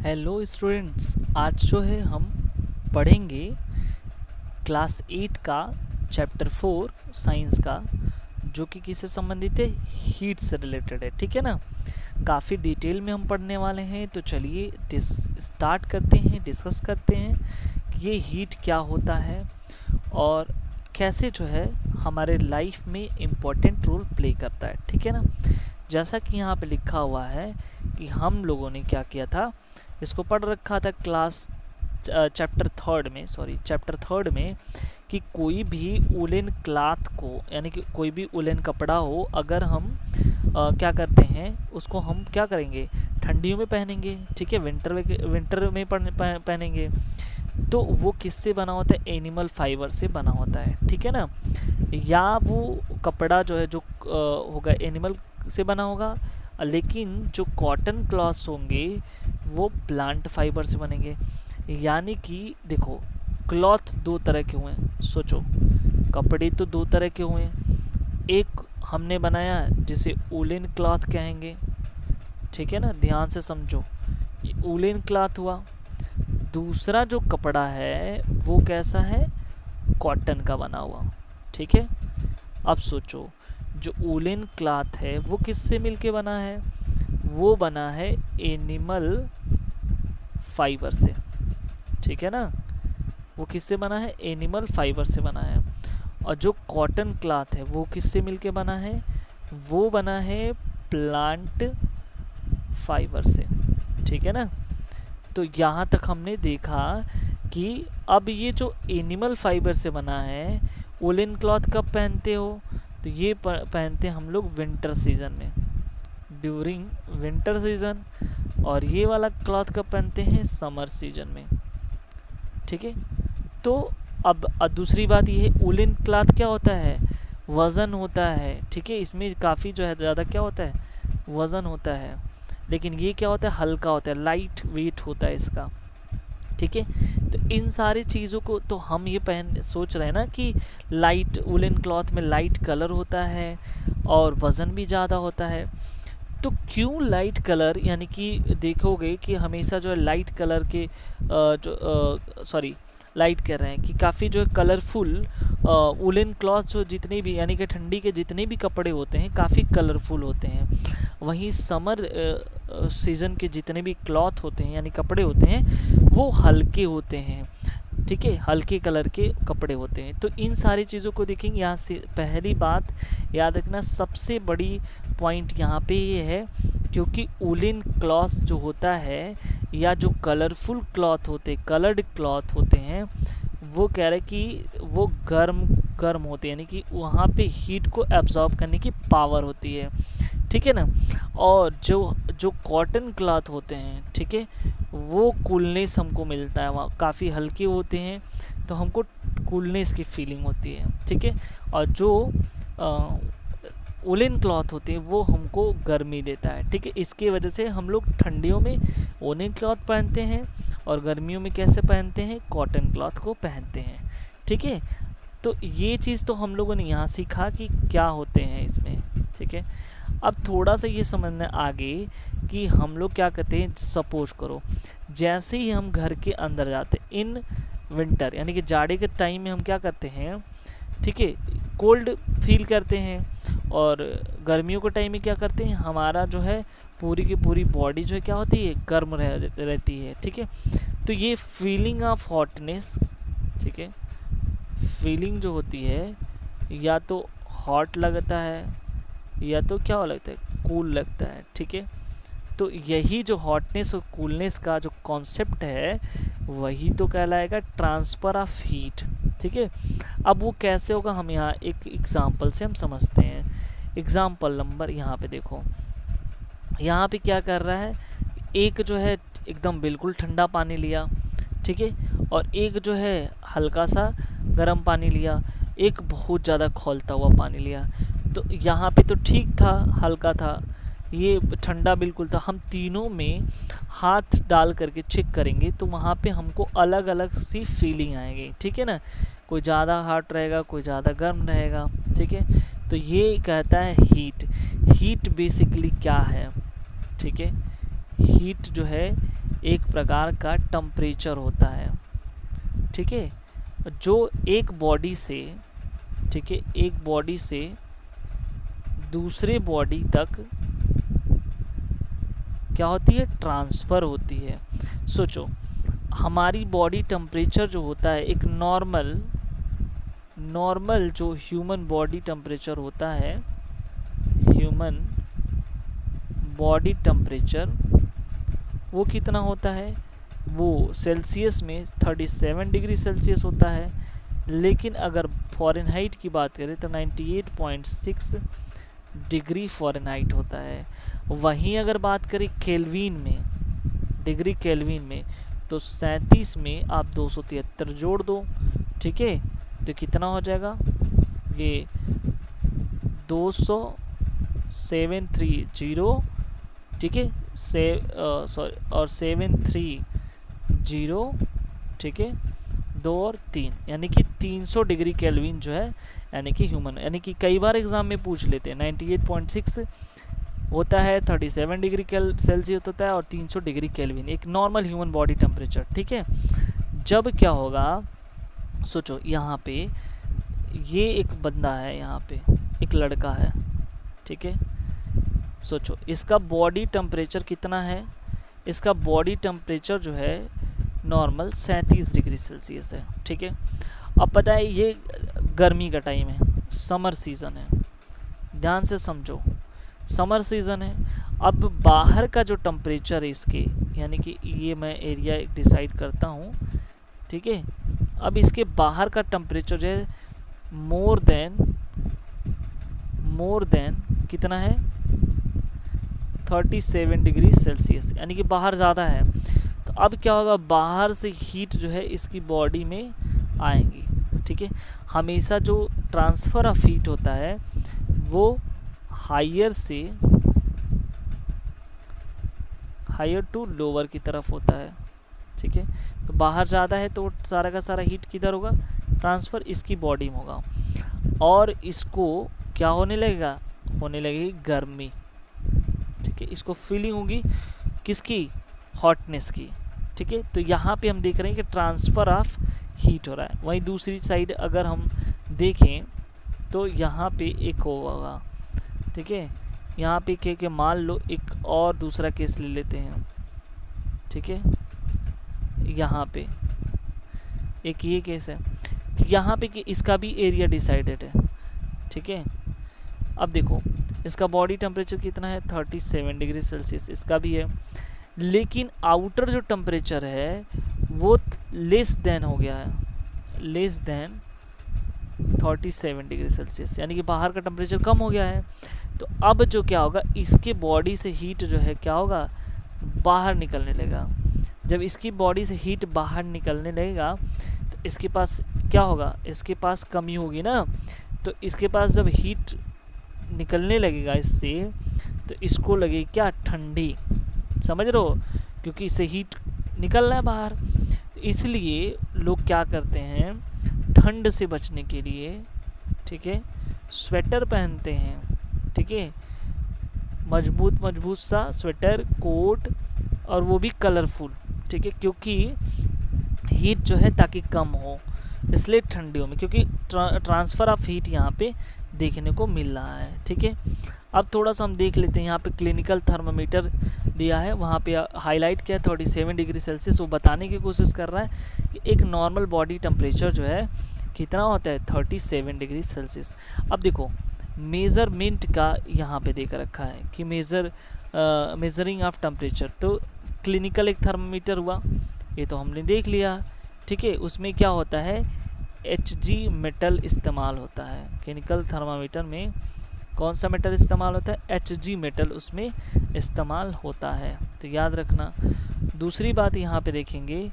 Hello students, आज जो है हम पढ़ेंगे क्लास 8 का चैप्टर 4 साइंस का, जो कि किससे संबंधित है, हीट से रिलेटेड है। ठीक है ना। काफ़ी डिटेल में हम पढ़ने वाले हैं, तो चलिए स्टार्ट करते हैं, डिस्कस करते हैं कि ये हीट क्या होता है और कैसे जो है हमारे लाइफ में इम्पोर्टेंट रोल प्ले करता है। ठीक है ना। जैसा कि यहाँ पे लिखा हुआ है कि हम लोगों ने क्या किया था, इसको पढ़ रखा था क्लास चैप्टर थर्ड में कि कोई भी वुलन क्लॉथ को, यानी कि कोई भी वुलन कपड़ा हो, अगर हम क्या करते हैं उसको हम क्या करेंगे, ठंडियों में पहनेंगे। ठीक है, विंटर में पहनेंगे, तो वो किससे बना होता है, एनिमल फाइबर से बना होता है। ठीक है ना। या वो कपड़ा जो है जो होगा एनिमल से बना होगा, लेकिन जो कॉटन क्लॉथ्स होंगे वो प्लांट फाइबर से बनेंगे। यानी कि देखो, क्लॉथ दो तरह के हुए हैं, सोचो, कपड़े तो दो तरह के हुए हैं। एक हमने बनाया जिसे वुलन क्लॉथ कहेंगे। ठीक है ना, ध्यान से समझो, ये वुलन क्लॉथ हुआ। दूसरा जो कपड़ा है वो कैसा है, कॉटन का बना हुआ। ठीक है। अब सोचो, जो वुलन क्लॉथ है वो किससे मिलके बना है, वो बना है एनिमल फाइबर से। ठीक है ना, वो किससे बना है, एनिमल फाइबर से बना है। और जो कॉटन क्लॉथ है वो किससे मिलके बना है, वो बना है प्लांट फाइबर से। ठीक है ना। तो यहाँ तक हमने देखा कि अब ये जो एनिमल फाइबर से बना है, वुलन क्लॉथ कब पहनते हो, तो ये पहनते हैं हम लोग विंटर सीजन में, ड्यूरिंग विंटर सीजन। और ये वाला क्लॉथ कब पहनते हैं, समर सीजन में। ठीक है। तो अब दूसरी बात ये है, वुलन क्लॉथ क्या होता है, वज़न होता है। ठीक है, इसमें काफ़ी जो है ज़्यादा क्या होता है, वज़न होता है। लेकिन ये क्या होता है, हल्का होता है, लाइट वेट होता है इसका। ठीक है। तो इन सारी चीज़ों को तो हम ये सोच रहे हैं ना कि लाइट वुलन क्लॉथ में लाइट कलर होता है और वज़न भी ज़्यादा होता है। तो क्यों लाइट कलर, यानी कि देखोगे कि हमेशा जो है लाइट कलर के लाइट कह रहे हैं कि काफ़ी जो है कलरफुल वुलन क्लॉथ जो जितने भी, यानी कि ठंडी के जितने भी कपड़े होते हैं काफ़ी कलरफुल होते हैं। वहीं समर सीज़न के जितने भी क्लॉथ होते हैं, यानी कपड़े होते हैं, वो हल्के होते हैं। ठीक है, हल्के कलर के कपड़े होते हैं। तो इन सारी चीज़ों को देखेंगे। यहाँ से पहली बात याद रखना, सबसे बड़ी पॉइंट यहाँ पे ये है, क्योंकि वुलन क्लॉथ जो होता है या जो कलरफुल क्लॉथ होते, कलर्ड क्लॉथ होते हैं, वो कह रहे कि वो गर्म होते हैं, यानी कि वहाँ पे हीट को एब्जॉर्ब करने की पावर होती है। ठीक है ना। और जो जो कॉटन क्लॉथ होते हैं, ठीक है, वो कूलनेस हमको मिलता है, वहाँ काफ़ी हल्के होते हैं, तो हमको कूलनेस की फीलिंग होती है। ठीक है। और जो वुलन क्लॉथ होते हैं वो हमको गर्मी देता है। ठीक है, इसकी वजह से हम लोग ठंडियों में वुलन क्लॉथ पहनते हैं और गर्मियों में कैसे पहनते हैं, कॉटन क्लॉथ को पहनते हैं। ठीक है। तो ये चीज़ तो हम लोगों ने यहाँ सीखा कि क्या होते हैं इसमें। ठीक है। अब थोड़ा सा ये समझना आगे कि हम लोग क्या करते हैं, सपोज करो जैसे ही हम घर के अंदर जाते हैं इन विंटर, यानी कि जाड़े के टाइम में हम क्या करते हैं, ठीक है, कोल्ड फील करते हैं। और गर्मियों के टाइम में क्या करते हैं, हमारा जो है पूरी की पूरी बॉडी जो है क्या होती है, गर्म रहती है। ठीक है। तो ये फीलिंग ऑफ हॉटनेस, ठीक है, फीलिंग जो होती है, या तो हॉट लगता है या तो क्या लगता है, कूल लगता है। ठीक है। तो यही जो हॉटनेस और कूलनेस का जो कॉन्सेप्ट है, वही तो कहलाएगा ट्रांसफ़र ऑफ हीट। ठीक है। अब वो कैसे होगा, हम यहाँ एक एग्जांपल से हम समझते हैं। एग्जांपल नंबर यहाँ पे देखो, यहाँ पे क्या कर रहा है, एक जो है एकदम बिल्कुल ठंडा पानी लिया, ठीक है, और एक जो है हल्का सा गर्म पानी लिया, एक बहुत ज़्यादा खौलता हुआ पानी लिया। तो यहाँ पे तो ठीक था, हल्का था, ये ठंडा बिल्कुल था। हम तीनों में हाथ डाल करके चेक करेंगे तो वहाँ पे हमको अलग अलग सी फीलिंग आएगी। ठीक है ना, कोई ज़्यादा हॉट रहेगा, कोई ज़्यादा गर्म रहेगा। ठीक है। तो ये कहता है हीट बेसिकली क्या है। ठीक है, हीट जो है एक प्रकार का टेम्परेचर होता है, ठीक है, जो एक बॉडी से, ठीक है, एक बॉडी से दूसरे बॉडी तक क्या होती है, ट्रांसफ़र होती है। सोचो हमारी बॉडी टेम्परेचर जो होता है, एक नॉर्मल जो ह्यूमन बॉडी टेम्परेचर होता है, ह्यूमन बॉडी टेम्परेचर वो कितना होता है, वो सेल्सियस में 37 डिग्री सेल्सियस होता है। लेकिन अगर फ़ारेनहाइट की बात करें तो 98.6 डिग्री फ़ारेनहाइट होता है। वहीं अगर बात करें केल्विन में, डिग्री केल्विन में, तो 37 में आप 273 जोड़ दो, ठीक है, तो कितना हो जाएगा, ये 2730, ठीक है, और 730, ठीक है, 2 और 3, यानी कि 300 डिग्री केल्विन जो है, यानी कि ह्यूमन, यानी कि कई बार एग्जाम में पूछ लेते हैं 98.6 होता है, 37 डिग्री सेल्सियस होता है और 300 डिग्री केल्विन, एक नॉर्मल ह्यूमन बॉडी टेम्परेचर, ठीक है। जब क्या होगा, सोचो यहाँ पे ये एक बंदा है, यहाँ पे एक लड़का है, ठीक है, सोचो इसका बॉडी टेम्परेचर कितना है, इसका बॉडी टेम्परेचर जो है नॉर्मल 37 डिग्री सेल्सियस है, ठीक है। अब पता है ये गर्मी का टाइम है, समर सीज़न है, ध्यान से समझो, समर सीज़न है। अब बाहर का जो टेम्परेचर है इसके, यानी कि ये मैं एरिया डिसाइड करता हूँ, ठीक है। अब इसके बाहर का टेम्परेचर जो है मोर देन कितना है, 37 डिग्री सेल्सियस, यानी कि बाहर ज़्यादा है। तो अब क्या होगा, बाहर से हीट जो है इसकी बॉडी में आएंगी, ठीक है। हमेशा जो ट्रांसफ़र ऑफ हीट होता है वो हायर टू लोअर की तरफ होता है, ठीक है। तो बाहर ज़्यादा है तो सारा का सारा हीट किधर होगा, ट्रांसफ़र इसकी बॉडी में होगा, और इसको क्या होने लगेगा, होने लगेगी गर्मी, ठीक है। इसको फीलिंग होगी किसकी, हॉटनेस की, ठीक है। तो यहाँ पे हम देख रहे हैं कि ट्रांसफ़र ऑफ हीट हो रहा है। वहीं दूसरी साइड अगर हम देखें तो यहाँ पे एक होगा, ठीक है, यहाँ पे के मान लो एक और दूसरा केस ले लेते हैं, ठीक है, यहाँ पे एक ये केस है, यहाँ पे कि इसका भी एरिया डिसाइडेड है, ठीक है। अब देखो इसका बॉडी टेम्परेचर कितना है, 37 डिग्री सेल्सियस, इसका भी है, लेकिन आउटर जो टेम्परेचर है वो लेस देन हो गया है, लेस देन 37 डिग्री सेल्सियस, यानी कि बाहर का टेम्परेचर कम हो गया है। तो अब जो क्या होगा, इसके बॉडी से हीट जो है क्या होगा, बाहर निकलने लगेगा। जब इसकी बॉडी से हीट बाहर निकलने लगेगा तो इसके पास क्या होगा, इसके पास कमी होगी ना, तो इसके पास जब हीट निकलने लगेगा इससे, तो इसको लगेगी क्या, ठंडी, समझ रहे हो, क्योंकि इससे हीट निकल रहा है बाहर। इसलिए लोग क्या करते हैं, ठंड से बचने के लिए, ठीक है, स्वेटर पहनते हैं, ठीक है, मजबूत सा स्वेटर, कोट, और वो भी कलरफुल, ठीक है, क्योंकि हीट जो है ताकि कम हो, इसलिए ठंडियों में, क्योंकि ट्रांसफ़र ऑफ हीट यहाँ पे देखने को मिल रहा है, ठीक है। अब थोड़ा सा हम देख लेते हैं, यहाँ पे क्लिनिकल थर्मामीटर दिया है, वहाँ पे हाईलाइट किया है 37 डिग्री सेल्सियस, वो बताने की कोशिश कर रहा है कि एक नॉर्मल बॉडी टेम्परेचर जो है कितना होता है, 37 डिग्री सेल्सियस। अब देखो मेज़रमेंट का यहाँ पे देकर रखा है कि मेजरिंग ऑफ टेम्परेचर, तो क्लिनिकल एक थर्मामीटर हुआ, ये तो हमने देख लिया, ठीक है। उसमें क्या होता है, Hg मेटल इस्तेमाल होता है, क्लिनिकल थर्मामीटर में कौन सा मेटल इस्तेमाल होता है, Hg मेटल उसमें इस्तेमाल होता है, तो याद रखना। दूसरी बात यहाँ पे देखेंगे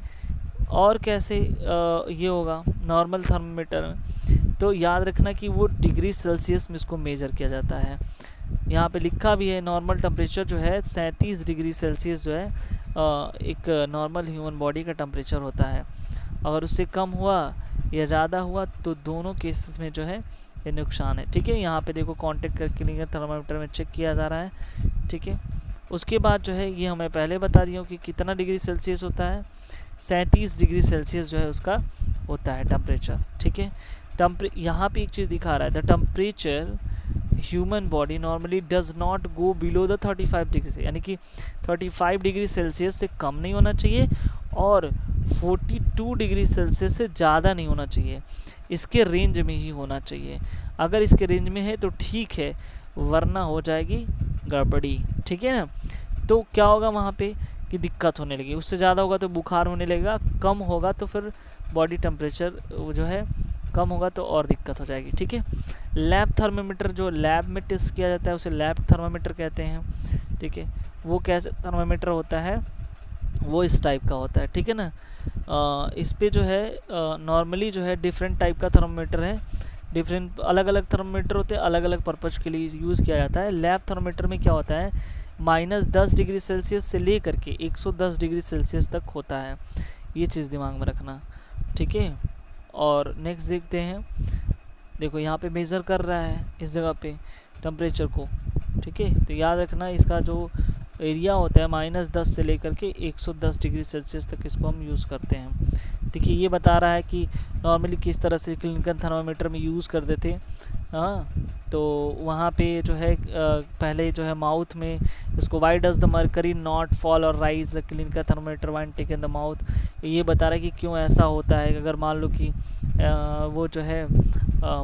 और कैसे ये होगा नॉर्मल थर्मामीटर में, तो याद रखना कि वो डिग्री सेल्सियस में इसको मेजर किया जाता है। यहाँ पे लिखा भी है नॉर्मल टेम्परेचर जो है 37 डिग्री सेल्सियस जो है एक नॉर्मल ह्यूमन बॉडी का टेम्परेचर होता है। अगर उससे कम हुआ या ज़्यादा हुआ तो दोनों केसेस में जो है ये नुकसान है, ठीक है। यहाँ पे देखो कांटेक्ट करके क्लिनिकल थर्मामीटर में चेक किया जा रहा है, ठीक है। उसके बाद जो है ये हमें पहले बता रही हूँ कि कितना डिग्री सेल्सियस होता है, 37 डिग्री सेल्सियस जो है उसका होता है टेम्परेचर। ठीक है, यहाँ पे एक चीज़ दिखा रहा है, the temperature human body normally does not go below the 35 degree से, यानी कि 35 डिग्री सेल्सियस से कम नहीं होना चाहिए और 42 डिग्री सेल्सियस से ज़्यादा नहीं होना चाहिए, इसके रेंज में ही होना चाहिए। अगर इसके रेंज में है तो ठीक है, वरना हो जाएगी गड़बड़ी। ठीक है ना, तो क्या होगा वहाँ पे कि दिक्कत होने लगी, उससे ज़्यादा होगा तो बुखार होने लगेगा, कम होगा तो फिर बॉडी टेम्परेचर जो है कम होगा तो और दिक्कत हो जाएगी। ठीक है, लैब थर्मामीटर जो लैब में टेस्ट किया जाता है उसे लैब थर्मामीटर कहते हैं। ठीक है, वो कैसे थर्मामीटर होता है, वो इस टाइप का होता है। ठीक है ना, इस पे जो है नॉर्मली जो है डिफरेंट टाइप का थर्मामीटर है, डिफरेंट अलग अलग थर्मामीटर होते हैं, अलग अलग पर्पज़ के लिए यूज़ किया जाता है। लैब थर्मामीटर में क्या होता है, -10 डिग्री सेल्सियस से लेकर के 110 डिग्री सेल्सियस तक होता है, ये चीज़ दिमाग में रखना। ठीक है, और नेक्स्ट देखते हैं, देखो यहाँ पे मेज़र कर रहा है इस जगह पे टेम्परेचर को। ठीक है, तो याद रखना इसका जो एरिया होता है -10 से लेकर के 110 डिग्री सेल्सियस तक इसको हम यूज़ करते हैं। देखिए ये बता रहा है कि नॉर्मली किस तरह से क्लिनिकल थर्मामीटर में यूज़ करते थे। हाँ, तो वहाँ पे जो है पहले जो है माउथ में इसको why does the mercury not fall or rise the clinical thermometer when taken the mouth, ये बता रहा है कि क्यों ऐसा होता है। अगर मान लो कि वो जो है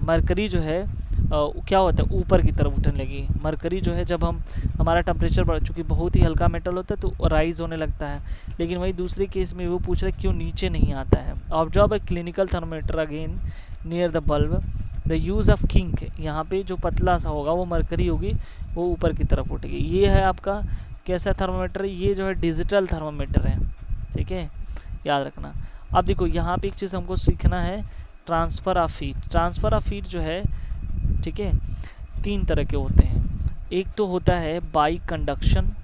मरकरी जो है क्या होता है ऊपर की तरफ उठने लगी। मरकरी जो है जब हम हमारा टेम्परेचर बढ़, चूँकि बहुत ही हल्का मेटल होता है तो राइज होने लगता है, लेकिन वही दूसरे केस में वो पूछ रहे क्यों नीचे नहीं आता है। Observe a clinical thermometer again near the bulb, the use of kink, यहाँ पे जो पतला सा होगा वो मरकरी होगी, वो ऊपर की तरफ उठेगी। ये है आपका कैसा थर्मामीटर, ये जो है डिजिटल थर्मामीटर है। ठीक है, याद रखना। अब देखो यहाँ पे एक चीज़ हमको सीखना है, transfer of heat. Transfer of heat जो है, ठीक है, 3 तरह के होते हैं। एक तो होता है बाई कंडक्शन,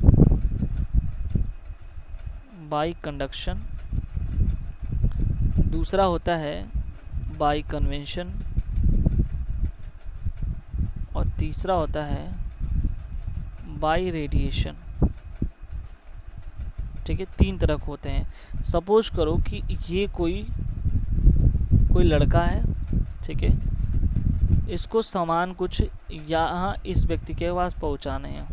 दूसरा होता है बाई कन्वेंशन और तीसरा होता है बाई रेडिएशन। ठीक है, 3 तरह के होते हैं। सपोज करो कि ये कोई लड़का है, ठीक है, इसको सामान कुछ यहाँ इस व्यक्ति के पास पहुँचाने हैं।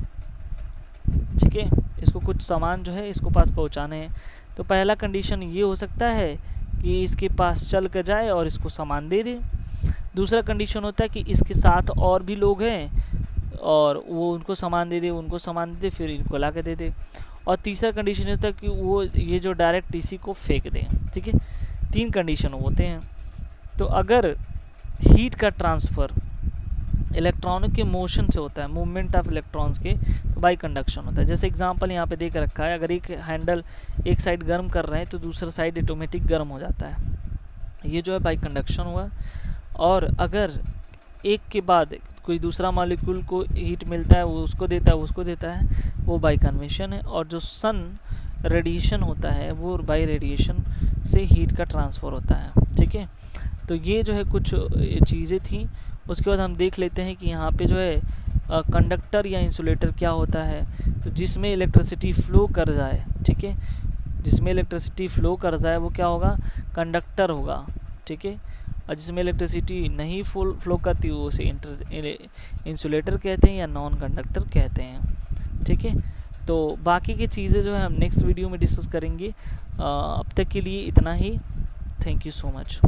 ठीक है, इसको कुछ सामान जो है इसको पास पहुँचाने हैं, तो पहला कंडीशन ये हो सकता है कि इसके पास चल कर जाए और इसको सामान दे दे। दूसरा कंडीशन होता है कि इसके साथ और भी लोग हैं और वो उनको सामान दे दे, फिर इनको ला के दे दे। और तीसरा कंडीशन होता है कि वो ये जो डायरेक्ट इसी को फेंक दें। ठीक है, 3 कंडीशन होते हैं। तो अगर हीट का ट्रांसफ़र इलेक्ट्रॉनों के मोशन से होता है, मूवमेंट ऑफ इलेक्ट्रॉन्स के, तो बाई कंडक्शन होता है। जैसे एग्जांपल यहाँ पे देख रखा है, अगर एक हैंडल एक साइड गर्म कर रहे हैं तो दूसरा साइड ऑटोमेटिक गर्म हो जाता है, ये जो है बाई कंडक्शन हुआ। और अगर एक के बाद कोई दूसरा मॉलिक्यूल को हीट मिलता है, वो उसको देता है, वो बाई कन्वेक्शन है। और जो सन रेडिएशन होता है वो बाई रेडिएशन से हीट का ट्रांसफ़र होता है। ठीक है, तो ये जो है कुछ चीज़ें थी। उसके बाद हम देख लेते हैं कि यहाँ पे जो है कंडक्टर या इंसुलेटर क्या होता है, तो जिसमें इलेक्ट्रिसिटी फ़्लो कर जाए। ठीक है, जिसमें इलेक्ट्रिसिटी फ़्लो कर जाए वो क्या होगा, कंडक्टर होगा। ठीक है, और जिसमें इलेक्ट्रिसिटी नहीं फ़्लो करती वो उसे इंसुलेटर कहते हैं या नॉन कंडक्टर कहते हैं। ठीक है, तो बाकी की चीज़ें जो है हम नेक्स्ट वीडियो में डिस्कस करेंगे। अब तक के लिए इतना ही। Thank you so much.